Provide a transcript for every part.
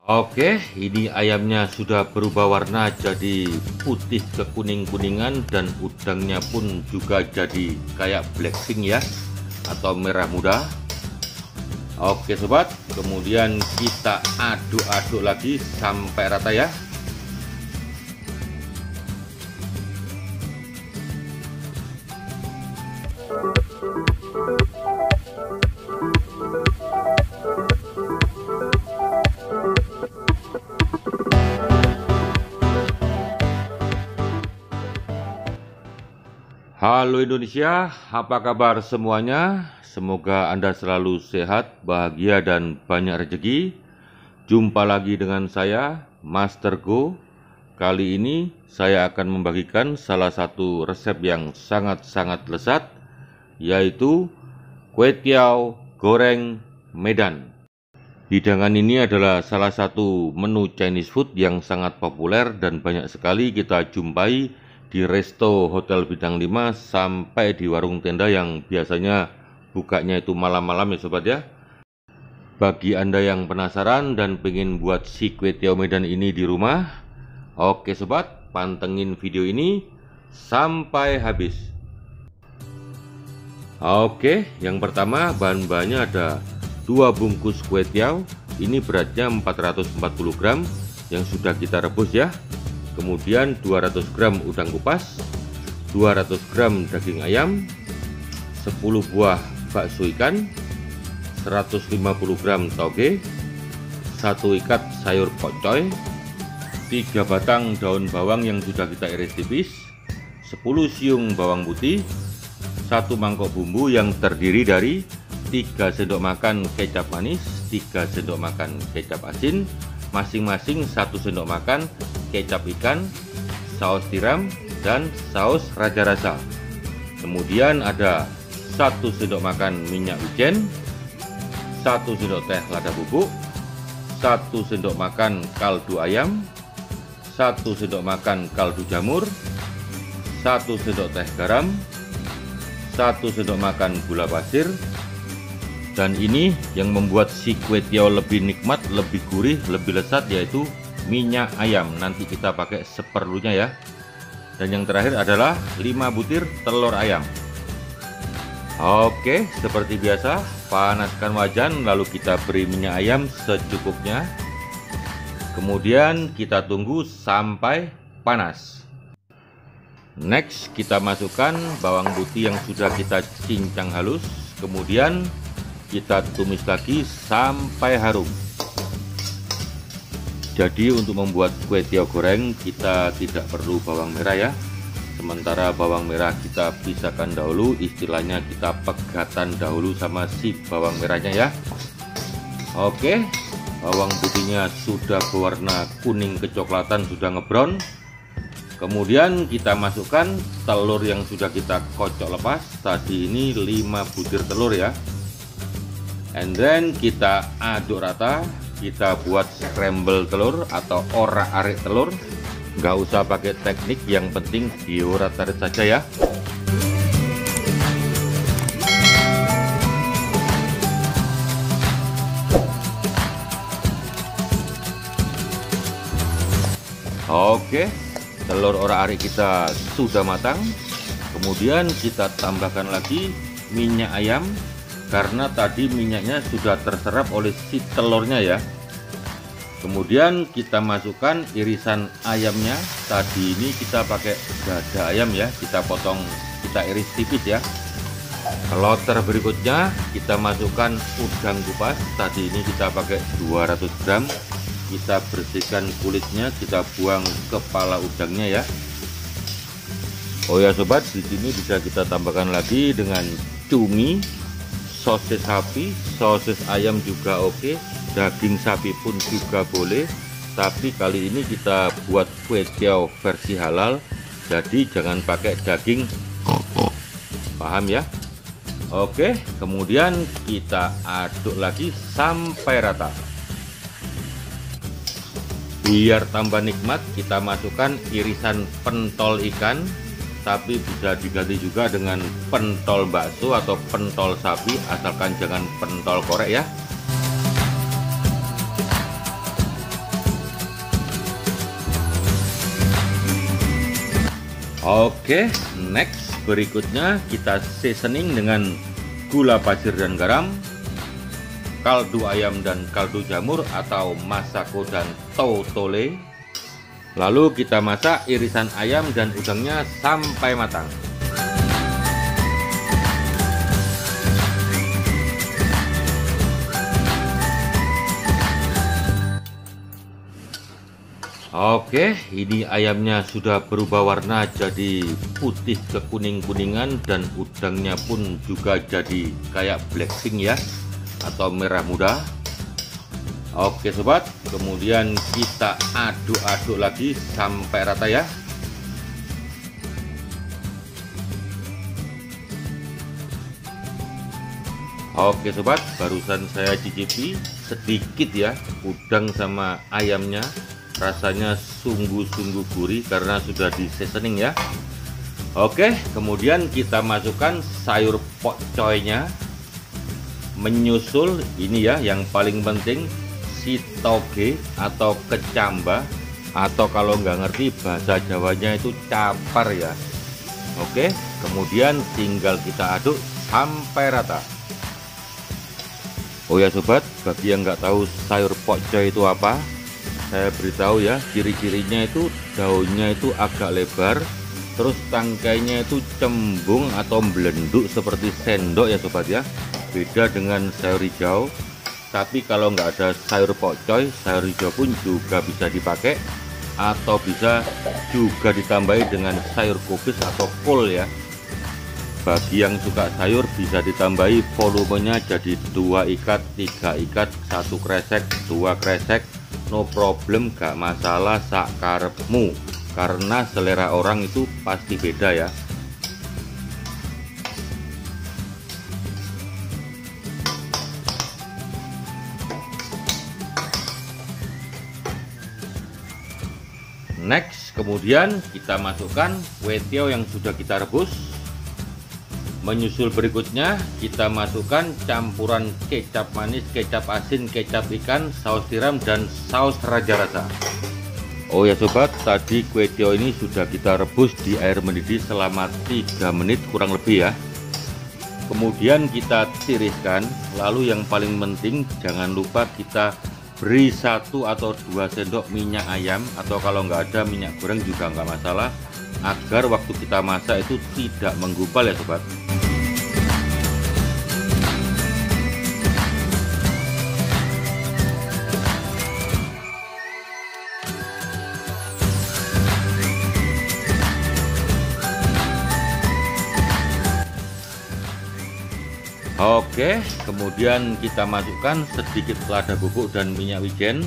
Oke, ini ayamnya sudah berubah warna jadi putih ke kuning-kuningan dan udangnya pun juga jadi kayak blackpink ya, atau merah muda. Oke sobat, kemudian kita aduk-aduk lagi sampai rata ya. Halo Indonesia, apa kabar semuanya? Semoga Anda selalu sehat, bahagia, dan banyak rezeki. Jumpa lagi dengan saya, Master Go. Kali ini saya akan membagikan salah satu resep yang sangat-sangat lezat, yaitu kue tiaw goreng Medan. Hidangan ini adalah salah satu menu Chinese food yang sangat populer dan banyak sekali kita jumpai di resto hotel bintang 5 sampai di warung tenda yang biasanya bukanya itu malam-malam ya sobat ya. Bagi Anda yang penasaran dan pengen buat si kue tiaw Medan ini di rumah, oke sobat, pantengin video ini sampai habis. Oke, yang pertama bahan-bahannya ada 2 bungkus kue tiaw, ini beratnya 440 gram yang sudah kita rebus ya. Kemudian 200 gram udang kupas, 200 gram daging ayam, 10 buah bakso ikan, 150 gram toge, 1 ikat sayur kocoy, 3 batang daun bawang yang sudah kita iris tipis, 10 siung bawang putih, 1 mangkok bumbu yang terdiri dari 3 sendok makan kecap manis, 3 sendok makan kecap asin, masing-masing 1 sendok makan kecap ikan, saus tiram, dan saus raja rasa. Kemudian ada 1 sendok makan minyak wijen, 1 sendok teh lada bubuk, 1 sendok makan kaldu ayam, 1 sendok makan kaldu jamur, 1 sendok teh garam, 1 sendok makan gula pasir. Dan ini yang membuat si kue tiaw lebih nikmat, lebih gurih, lebih lezat, yaitu minyak ayam. Nanti kita pakai seperlunya ya. Dan yang terakhir adalah 5 butir telur ayam. Oke, seperti biasa, panaskan wajan lalu kita beri minyak ayam secukupnya. Kemudian kita tunggu sampai panas. Next, kita masukkan bawang putih yang sudah kita cincang halus. Kemudian kita tumis lagi sampai harum. Jadi untuk membuat kue tiaw goreng kita tidak perlu bawang merah ya. Sementara bawang merah kita pisahkan dahulu, istilahnya kita pegatan dahulu sama si bawang merahnya ya. Oke, bawang putihnya sudah berwarna kuning kecoklatan, sudah ngebrown. Kemudian kita masukkan telur yang sudah kita kocok lepas. Tadi ini 5 butir telur ya. And then kita aduk rata. Kita buat scramble telur atau orak-arik telur. Nggak usah pakai teknik, yang penting diorak-arik saja ya. Oke, telur orak-arik kita sudah matang. Kemudian kita tambahkan lagi minyak ayam, karena tadi minyaknya sudah terserap oleh si telurnya ya. Kemudian kita masukkan irisan ayamnya. Tadi ini kita pakai dada ayam ya, kita potong, kita iris tipis ya. Kloter berikutnya kita masukkan udang kupas. Tadi ini kita pakai 200 gram. Kita bersihkan kulitnya, kita buang kepala udangnya ya. Oh ya sobat, di sini bisa kita tambahkan lagi dengan cumi, sosis sapi, sosis ayam juga oke, daging sapi pun juga boleh. Tapi kali ini kita buat kue tiaw versi halal, jadi jangan pakai daging, paham ya? Oke, kemudian kita aduk lagi sampai rata. Biar tambah nikmat, kita masukkan irisan pentol ikan, tapi bisa diganti juga dengan pentol bakso atau pentol sapi, asalkan jangan pentol korek ya. Oke, next berikutnya kita seasoning dengan gula pasir dan garam, kaldu ayam dan kaldu jamur atau masako dan totole. Lalu kita masak irisan ayam dan udangnya sampai matang. Oke, ini ayamnya sudah berubah warna jadi putih ke kuning-kuningan dan udangnya pun juga jadi kayak blackpink ya, atau merah muda. Oke sobat, kemudian kita aduk-aduk lagi sampai rata ya. Oke sobat, barusan saya cicipi sedikit ya udang sama ayamnya. Rasanya sungguh-sungguh gurih karena sudah di seasoning ya. Oke, kemudian kita masukkan sayur pokcoynya. Menyusul ini ya, yang paling penting sitoge atau kecamba, atau kalau nggak ngerti bahasa Jawanya itu capar ya. Oke, kemudian tinggal kita aduk sampai rata. Oh ya sobat, bagi yang nggak tahu sayur pokcoy itu apa, saya beritahu ya, ciri-cirinya itu daunnya itu agak lebar, terus tangkainya itu cembung atau belenduk seperti sendok ya sobat ya. Beda dengan sayur hijau. Tapi kalau nggak ada sayur pokcoy, sayur hijau pun juga bisa dipakai, atau bisa juga ditambahi dengan sayur kubis atau kol ya. Bagi yang suka sayur bisa ditambahi volumenya jadi 2 ikat, 3 ikat, 1 kresek, 2 kresek, no problem, gak masalah, sakarepmu, karena selera orang itu pasti beda ya. Next, kemudian kita masukkan kue tiaw yang sudah kita rebus. Menyusul berikutnya kita masukkan campuran kecap manis, kecap asin, kecap ikan, saus tiram dan saus raja rasa. Oh ya sobat, tadi kue tiaw ini sudah kita rebus di air mendidih selama 3 menit kurang lebih ya. Kemudian kita tiriskan. Lalu yang paling penting jangan lupa kita beri 1 atau 2 sendok minyak ayam, atau kalau nggak ada minyak goreng juga nggak masalah, agar waktu kita masak itu tidak menggumpal ya sobat. Oke, kemudian kita masukkan sedikit lada bubuk dan minyak wijen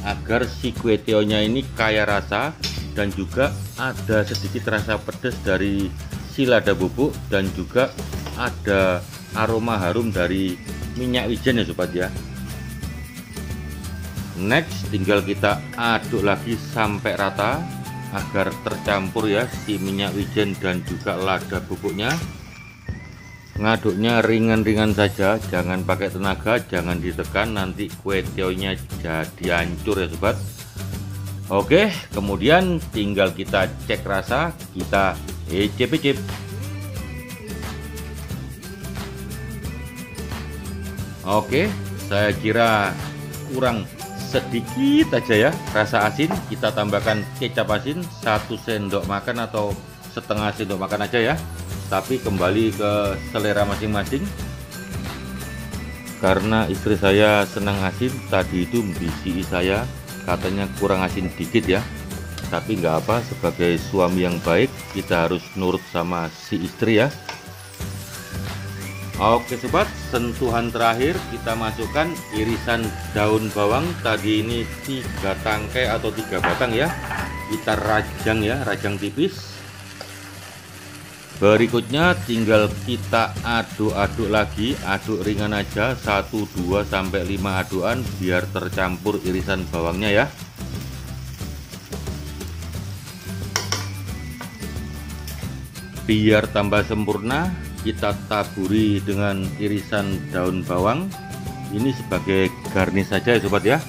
agar si kue tiawnya ini kaya rasa, dan juga ada sedikit rasa pedas dari si lada bubuk, dan juga ada aroma harum dari minyak wijen ya sobat ya. Next, tinggal kita aduk lagi sampai rata agar tercampur ya si minyak wijen dan juga lada bubuknya. Ngaduknya ringan-ringan saja, jangan pakai tenaga, jangan ditekan, nanti kue tiawnya jadi hancur ya sobat. Oke, kemudian tinggal kita cek rasa, kita icip-icip. Oke, saya kira kurang sedikit aja ya rasa asin. Kita tambahkan kecap asin 1 sendok makan atau setengah sendok makan aja ya, tapi kembali ke selera masing-masing. Karena istri saya senang asin, tadi itu mbisi saya katanya kurang asin dikit ya, tapi nggak apa, sebagai suami yang baik kita harus nurut sama si istri ya. Oke sobat, sentuhan terakhir kita masukkan irisan daun bawang. Tadi ini 3 tangkai atau 3 batang ya, kita rajang ya, rajang tipis. Berikutnya tinggal kita aduk-aduk lagi, aduk ringan aja, 1, 2, sampai 5 adukan biar tercampur irisan bawangnya ya. Biar tambah sempurna, kita taburi dengan irisan daun bawang. Ini sebagai garnish saja ya sobat ya.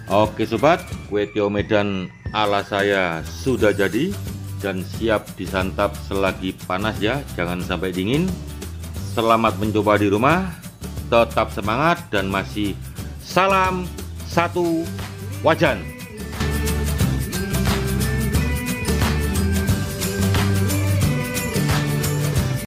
Oke sobat, kue tiaw Medan ala saya sudah jadi. dan siap disantap selagi panas ya, jangan sampai dingin. Selamat mencoba di rumah, tetap semangat dan masih salam satu wajan.